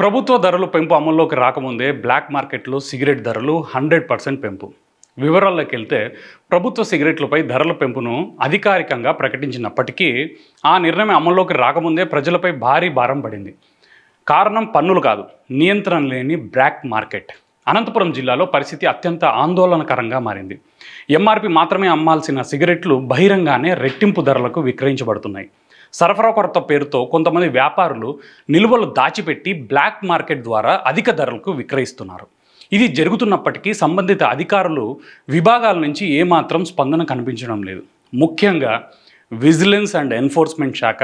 ప్రభుత్వ ధరలు పెంపు అమల్లోకి రాకముందే బ్లాక్ మార్కెట్లో సిగరెట్ ధరలు 100% పెంపు. వివరాల్లోకి వెళ్తే ప్రభుత్వ సిగరెట్లపై ధరల పెంపును అధికారికంగా ప్రకటించినప్పటికీ ఆ నిర్ణయం అమల్లోకి రాకముందే ప్రజలపై భారీ భారం పడింది. కారణం పన్నులు కాదు, నియంత్రణ లేని బ్లాక్ మార్కెట్. అనంతపురం జిల్లాలో పరిస్థితి అత్యంత ఆందోళనకరంగా మారింది. ఎంఆర్పి మాత్రమే అమ్మాల్సిన సిగరెట్లు బహిరంగానే రెట్టింపు ధరలకు విక్రయించబడుతున్నాయి. సరఫరా కొరత పేరుతో కొంతమంది వ్యాపారులు నిల్వలు దాచిపెట్టి బ్లాక్ మార్కెట్ ద్వారా అధిక ధరలకు విక్రయిస్తున్నారు. ఇది జరుగుతున్నప్పటికీ సంబంధిత అధికారులు విభాగాల నుంచి ఏమాత్రం స్పందన కనిపించడం లేదు. ముఖ్యంగా విజిలెన్స్ అండ్ ఎన్ఫోర్స్మెంట్ శాఖ,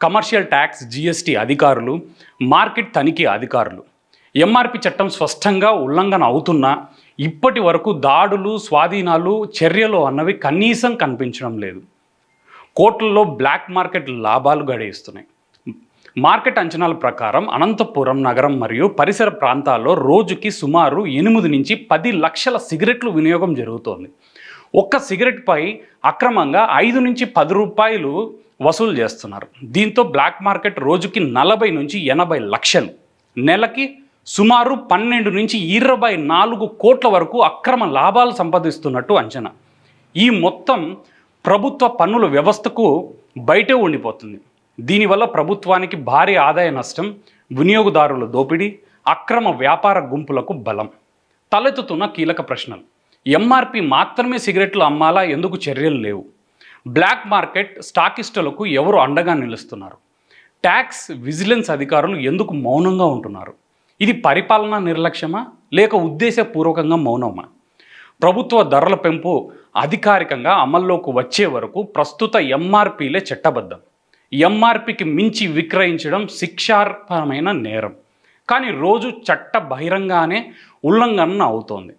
కమర్షియల్ ట్యాక్స్, జిఎస్టీ అధికారులు, మార్కెట్ తనిఖీ అధికారులు. ఎంఆర్పి చట్టం స్పష్టంగా ఉల్లంఘన అవుతున్నా ఇప్పటి వరకు దాడులు, స్వాధీనాలు, చర్యలు అన్నవి కనీసం కనిపించడం లేదు. కోట్లలో బ్లాక్ మార్కెట్ లాభాలు గడిస్తున్నాయి. మార్కెట్ అంచనాల ప్రకారం అనంతపురం నగరం మరియు పరిసర ప్రాంతాల్లో రోజుకి సుమారు 8 నుంచి 10 లక్షల సిగరెట్లు వినియోగం జరుగుతోంది. ఒక్క సిగరెట్పై అక్రమంగా 5 నుంచి 10 రూపాయలు వసూలు చేస్తున్నారు. దీంతో బ్లాక్ మార్కెట్ రోజుకి 40 నుంచి 80 లక్షలు, నెలకి సుమారు 12 నుంచి 24 కోట్ల వరకు అక్రమ లాభాలు సంపాదిస్తున్నట్టు అంచనా. ఈ మొత్తం ప్రభుత్వ పన్నుల వ్యవస్థకు బయటే ఉండిపోతుంది. దీనివల్ల ప్రభుత్వానికి భారీ ఆదాయ నష్టం, వినియోగదారుల దోపిడీ, అక్రమ వ్యాపార గుంపులకు బలం. తలెత్తుతున్న కీలక ప్రశ్నలు: ఎంఆర్పి మాత్రమే సిగరెట్లు అమ్మాలా? ఎందుకు చర్యలు లేవు? బ్లాక్ మార్కెట్ స్టాకిస్టులకు ఎవరు అండగా నిలుస్తున్నారు? ట్యాక్స్, విజిలెన్స్ అధికారులు ఎందుకు మౌనంగా ఉంటున్నారు? ఇది పరిపాలనా నిర్లక్ష్యమా లేక ఉద్దేశపూర్వకంగా మౌనమా? ప్రభుత్వ ధరల పెంపు అధికారికంగా అమల్లోకి వచ్చే వరకు ప్రస్తుత ఎంఆర్పీలే చట్టబద్ధం. ఎంఆర్పికి మించి విక్రయించడం శిక్షార్హమైన నేరం. కానీ రోజు చట్ట బహిరంగానే ఉల్లంఘన అవుతోంది.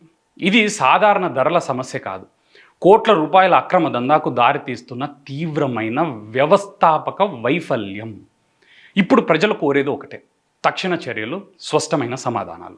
ఇది సాధారణ ధరల సమస్య కాదు, కోట్ల రూపాయల అక్రమ దందాకు దారితీస్తున్న తీవ్రమైన వ్యవస్థాపక వైఫల్యం. ఇప్పుడు ప్రజలు కోరేది ఒకటే: తక్షణ చర్యలు, స్పష్టమైన సమాధానాలు.